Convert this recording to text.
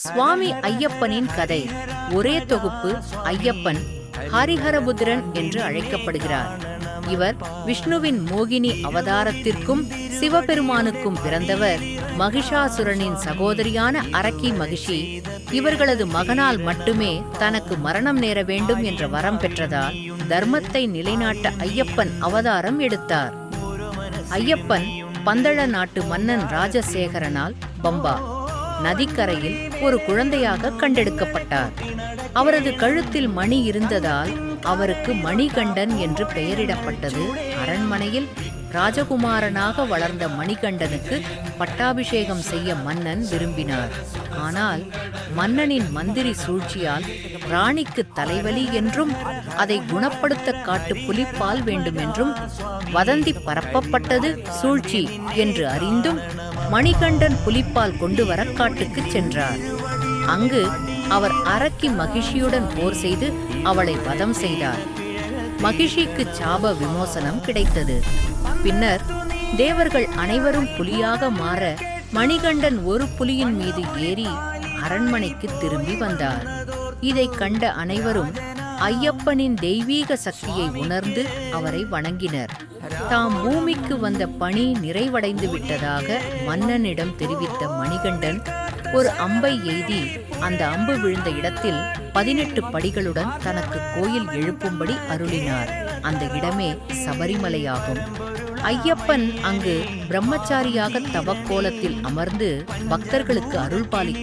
சுவாமி ஐயப்பனின் கதை. ஒரே தொகுப்பு. ஐயப்பன் ஹரிஹரபுத்திரன் என்று அழைக்கப்படுகிறார். இவர் விஷ்ணுவின் மோகினி அவதாரத்திற்கும் சிவபெருமானுக்கும் பிறந்தவர். மகிஷாசுரனின் சகோதரியான அரக்கி மகிஷி இவர்களது மகனால் மட்டுமே தனக்கு மரணம் நேர வேண்டும் என்ற வரம் பெற்றதால் தர்மத்தை நிலைநாட்ட ஐயப்பன் அவதாரம் எடுத்தார். ஐயப்பன் பந்தள நாட்டு மன்னன் ராஜசேகரனால் பம்பா நதிக்கரையில் ஒரு குழந்தையாக கண்டெடுக்கப்பட்டார். அவரது கழுத்தில் மணி இருந்ததால் அவருக்கு மணிகண்டன் என்று பெயரிடப்பட்டது. அரண்மனையில் ராஜகுமாரனாக வளர்ந்த மணிகண்டனுக்கு பட்டாபிஷேகம் செய்ய மன்னன் விரும்பினார். ஆனால் மன்னனின் மந்திரி சூழ்ச்சியால் ராணிக்கு தலைவலி என்றும் அதை குணப்படுத்த காட்டு புலிப்பால் வேண்டுமென்றும் வதந்தி பரப்பப்பட்டது. சூழ்ச்சி என்று அறிந்தும் மணிகண்டன் புலிப்பால் கொண்டு வர காட்டுக்கு சென்றார். அங்கு அவர் அரக்கி மகிஷியுடன் போர் செய்து அவளை வதம் செய்தார். மகிஷிக்கு சாப விமோசனம் கிடைத்தது. பின்னர் தேவர்கள் அனைவரும் புலியாக மாற மணிகண்டன் ஒரு புலியின் மீது ஏறி அரண்மனைக்கு திரும்பி வந்தார். இதை கண்ட அனைவரும் ஐயப்பனின் தெய்வீக சக்தியை உணர்ந்து அவரை வணங்கினர். தாம் பூமிக்கு வந்த பணி நிறைவடைந்து விட்டதாக மன்னனிடம் தெரிவித்த மணிகண்டன் ஒரு அம்பை எய்தி அந்த அம்பு விழுந்த இடத்தில் 18 படிகளுடன் தனக்கு கோயில் எழுப்பும்படி அருளினார். அந்த இடமே சபரிமலையாகும். ஐயப்பன் அங்கு பிரம்மச்சாரியாக தவக்கோலத்தில் அமர்ந்து பக்தர்களுக்கு அருள் பாலிக்கிறார்.